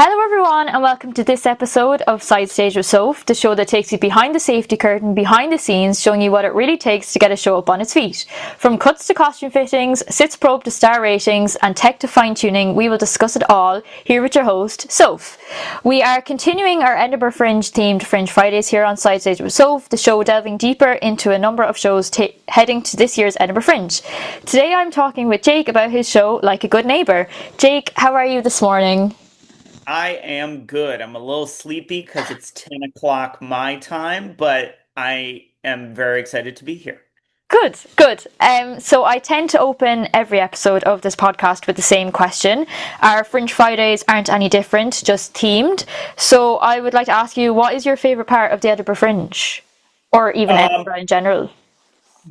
Hello everyone and welcome to this episode of Side Stage with Soph, the show that takes you behind the safety curtain, behind the scenes, showing you what it really takes to get a show up on its feet. From cuts to costume fittings, sits probe to star ratings, and tech to fine-tuning, we will discuss it all here with your host, Soph. We are continuing our Edinburgh Fringe themed Fringe Fridays here on Side Stage with Soph, the show delving deeper into a number of shows heading to this year's Edinburgh Fringe. Today I'm talking with Jake about his show, Like a Good Neighbour. Jake, how are you this morning? I am good. I'm a little sleepy because it's 10 o'clock my time, but I am very excited to be here. Good, good. So I tend to open every episode of this podcast with the same question. Our Fringe Fridays aren't any different, just themed. So I would like to ask you, what is your favourite part of the Edinburgh Fringe? Or even Um, Edinburgh in general?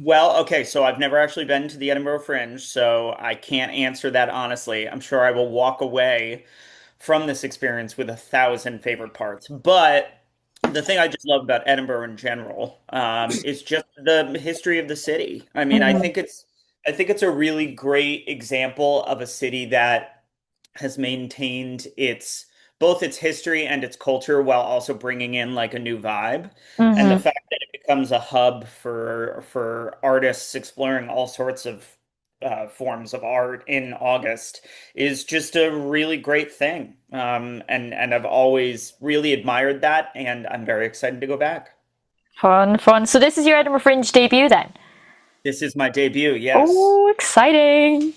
okay, so I've never actually been to the Edinburgh Fringe, so I can't answer that honestly. I'm sure I will walk away from this experience with 1,000 favorite parts. But the thing I just love about Edinburgh in general, is just the history of the city. I mean, Mm-hmm. I think it's a really great example of a city that has maintained both its history and its culture while also bringing in like a new vibe. And the Mm-hmm. fact that it becomes a hub for artists exploring all sorts of forms of art in August is just a really great thing. And I've always really admired that, and I'm very excited to go back. Fun, fun. So this is your Edinburgh Fringe debut then? This is my debut, yes. Oh, exciting.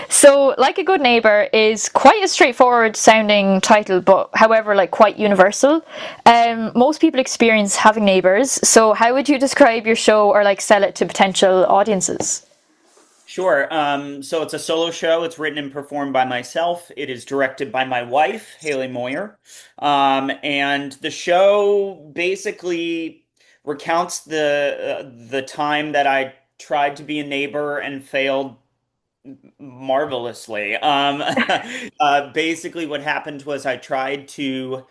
So Like a Good Neighbour is quite a straightforward sounding title, but however, like quite universal. Most people experience having neighbours, so how would you describe your show or like sell it to potential audiences? Sure. So it's a solo show. It's written and performed by myself. It is directed by my wife, Haley Moyer. And the show basically recounts the time that I tried to be a neighbor and failed marvelously. Basically, what happened was I tried to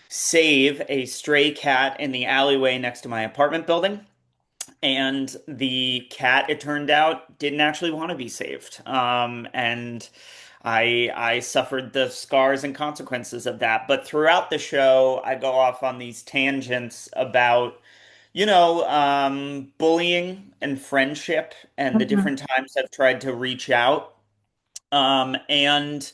save a stray cat in the alleyway next to my apartment building. And the cat, it turned out, didn't actually want to be saved. And I suffered the scars and consequences of that. But throughout the show, I go off on these tangents about, bullying and friendship and the Mhm. different times I've tried to reach out. And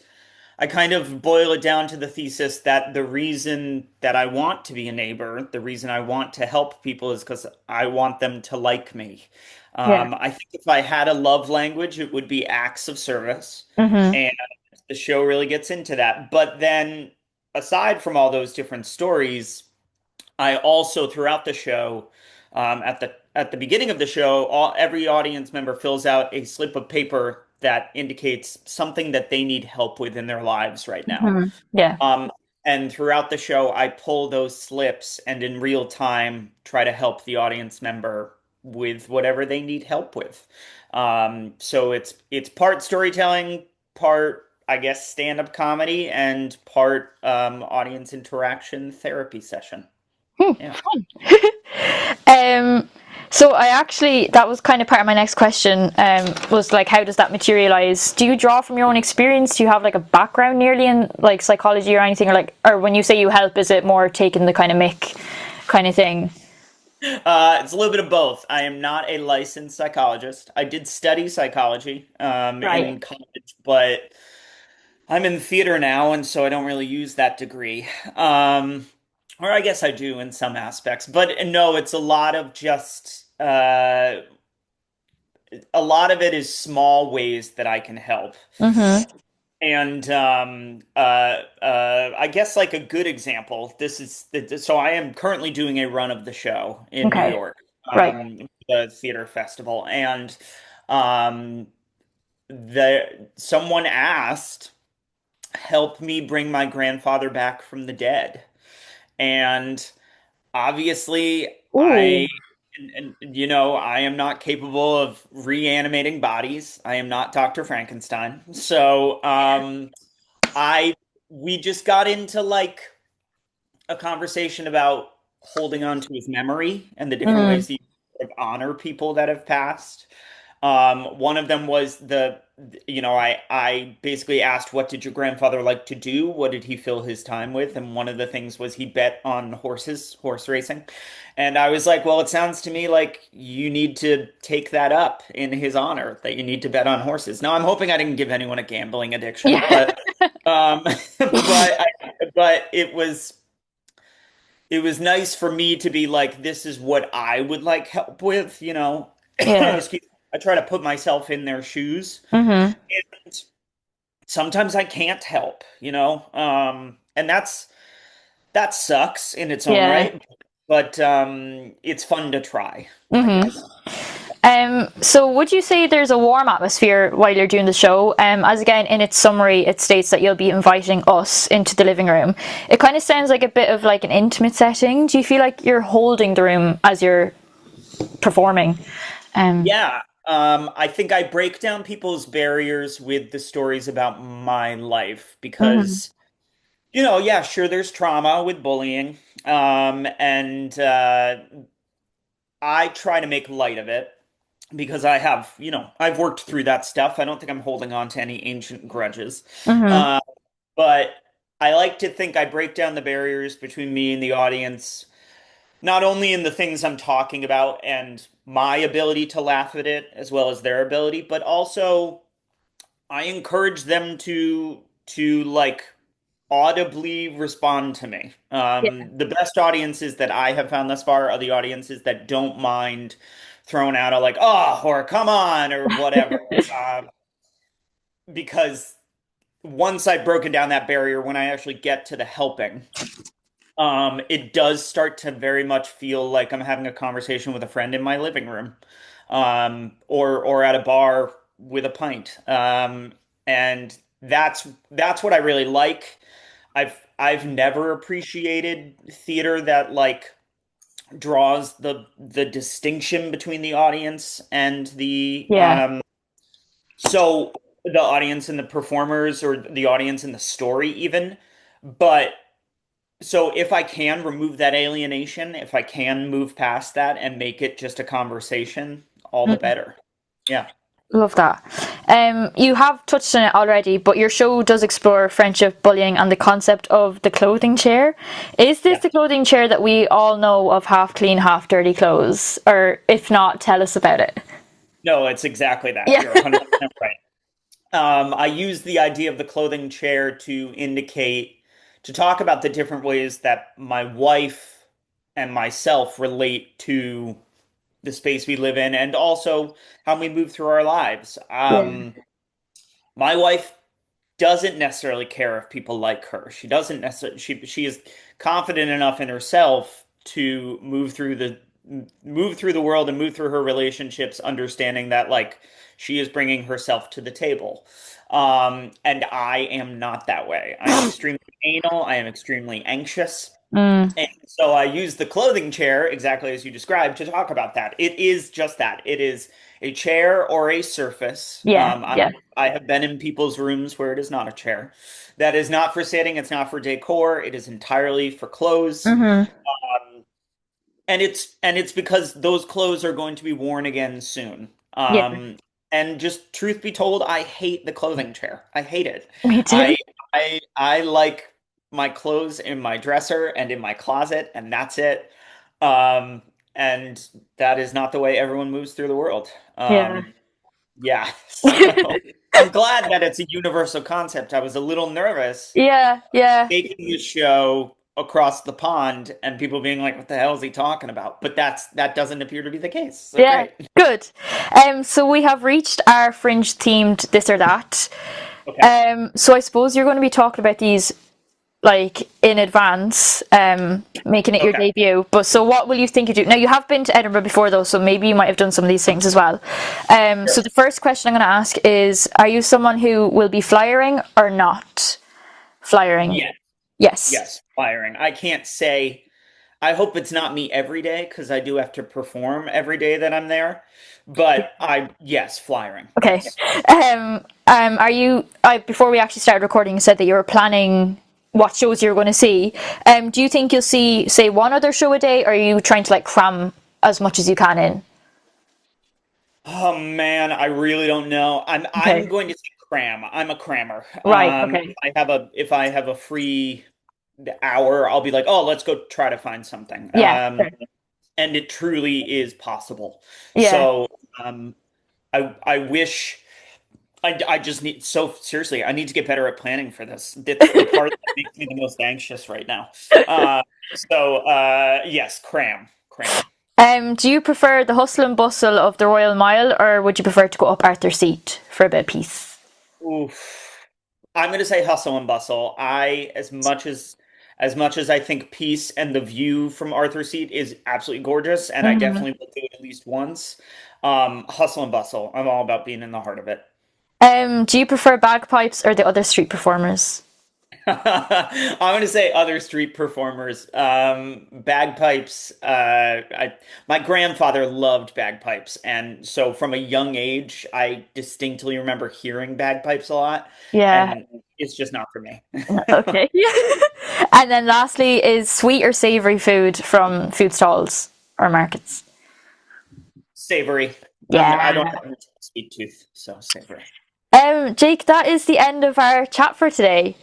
I kind of boil it down to the thesis that the reason that I want to be a neighbor, the reason I want to help people is because I want them to like me. Yeah. I think if I had a love language, it would be acts of service. Hmm. And the show really gets into that. But then, aside from all those different stories, I also throughout the show, at the beginning of the show, every audience member fills out a slip of paper that indicates something that they need help with in their lives right now. Hmm. Yeah. Um, and throughout the show, I pull those slips and in real time try to help the audience member with whatever they need help with. So it's part storytelling, part I guess stand-up comedy, and part audience interaction therapy session. Hmm. Yeah. Um, so I actually, that was kind of part of my next question, was like, how does that materialize? Do you draw from your own experience? Do you have like a background nearly in like psychology or anything? Or like, or when you say you help, is it more taking the kind of mick kind of thing? It's a little bit of both. I am not a licensed psychologist. I did study psychology Right. in college, but I'm in theater now, and so I don't really use that degree. Or I guess I do in some aspects, but no, it's a lot of just a lot of it is small ways that I can help. Mm-hmm. And I guess like a good example, so I am currently doing a run of the show in New Okay. York, Right. the theater festival, and um, someone asked, "Help me bring my grandfather back from the dead," and obviously Ooh. I am not capable of reanimating bodies. I am not Dr. Frankenstein, so I we just got into like a conversation about holding on to his memory and the different Mm. ways that you sort of honor people that have passed. One of them was I basically asked, what did your grandfather like to do? What did he fill his time with? And one of the things was he bet on horses, horse racing. And I was like, well, it sounds to me like you need to take that up in his honor, that you need to bet on horses. Now, I'm hoping I didn't give anyone a gambling addiction, Yeah. but but it was nice for me to be like, this is what I would like help with, Yeah. Excuse me. I try to put myself in their shoes. Hmm. And sometimes I can't help, and that sucks in its own Yeah. right, but it's fun to try, I Hmm. guess. So would you say there's a warm atmosphere while you're doing the show? As again, in its summary, it states that you'll be inviting us into the living room. It kind of sounds like a bit of like an intimate setting. Do you feel like you're holding the room as you're performing? Um, Yeah. I think I break down people's barriers with the stories about my life mhm. because, yeah, sure, there's trauma with bullying. And I try to make light of it because I've worked through that stuff. I don't think I'm holding on to any ancient grudges. Mhm. Uh, but I like to think I break down the barriers between me and the audience, not only in the things I'm talking about and my ability to laugh at it as well as their ability, but also I encourage them to like audibly respond to me. Yeah. The best audiences that I have found thus far are the audiences that don't mind throwing out a like, oh, or come on, or whatever. Uh, because once I've broken down that barrier, when I actually get to the helping, it does start to very much feel like I'm having a conversation with a friend in my living room, or at a bar with a pint. And that's what I really like. I've never appreciated theater that like draws the distinction between the audience and Yeah. so the audience and the performers, or the audience and the story even. But so if I can remove that alienation, if I can move past that and make it just a conversation, all the Mm. better. Yeah. Love that. You have touched on it already, but your show does explore friendship, bullying, and the concept of the clothing chair. Is this Yeah. the clothing chair that we all know of, half clean, half dirty clothes? Or if not, tell us about it. No, it's exactly that. Yeah. You're 100% right. I use the idea of the clothing chair to talk about the different ways that my wife and myself relate to the space we live in, and also how we move through our lives. Yeah. My wife doesn't necessarily care if people like her. She doesn't necessarily, she is confident enough in herself to move through the world and move through her relationships, understanding that like she is bringing herself to the table. And I am not that way. I am extremely anal. I am extremely anxious. Mm. And so I use the clothing chair, exactly as you described, to talk about that. It is just that. It is a chair or a surface. Yeah. Yeah. I have been in people's rooms where it is not a chair. That is not for sitting. It's not for decor. It is entirely for clothes. Hmm. And it's because those clothes are going to be worn again soon. Yeah. And just truth be told, I hate the clothing chair. I hate it. Me too. I like my clothes in my dresser and in my closet, and that's it. Um, and that is not the way everyone moves through the world. Yeah. Yeah, so I'm glad that it's a universal concept. I was a little nervous Yeah. Yeah. making this show across the pond and people being like, "What the hell is he talking about?" But that doesn't appear to be the case. So Yeah. great. Good. So we have reached our fringe themed this or that. Okay. So I suppose you're going to be talking about these like in advance, making it your Okay. debut. But so what will you think you do? Now you have been to Edinburgh before though, so maybe you might have done some of these things as well. So Sure. the first question I'm going to ask is, are you someone who will be flyering or not flyering? Yes. Yes. Yes. Firing. I can't say. I hope it's not me every day because I do have to perform every day that I'm there. But yes, flying. Okay. Yes. Are you? Before we actually started recording, you said that you were planning what shows you were going to see. Do you think you'll see, say, one other show a day, or are you trying to like cram as much as you can in? Oh man, I really don't know. I'm Okay. going to say cram. I'm a crammer. Right. Okay. If I have a free hour, I'll be like, oh, let's go try to find something. Yeah. Fair. And it truly is possible. Yeah. So I wish I just need so seriously, I need to get better at planning for this. That's the part that makes me the most anxious right now. Uh, yes, cram. Do you prefer the hustle and bustle of the Royal Mile, or would you prefer to go up Arthur's Seat for a bit of peace? Oof. I'm going to say hustle and bustle. As much as I think peace and the view from Arthur's Seat is absolutely gorgeous, and I Hmm. definitely will do it at least once. Hustle and bustle. I'm all about being in the heart of it. Do you prefer bagpipes or the other street performers? I'm going to say other street performers. Bagpipes. My grandfather loved bagpipes, and so from a young age, I distinctly remember hearing bagpipes a lot, Yeah. and it's just not for me. Okay. And then lastly is sweet or savory food from food stalls or markets. Savory. I don't Yeah. have a sweet tooth, so savory. Jake, that is the end of our chat for today.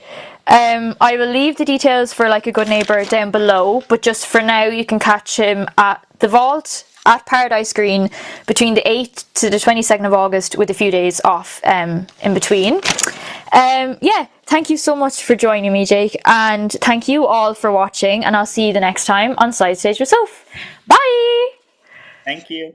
I will leave the details for like a good neighbour down below, but just for now, you can catch him at the Vault at Paradise Green between the 8th to the 22nd of August with a few days off in between. Yeah, thank you so much for joining me, Jake, and thank you all for watching, and I'll see you the next time on Side Stage with Soph. Bye! Thank you.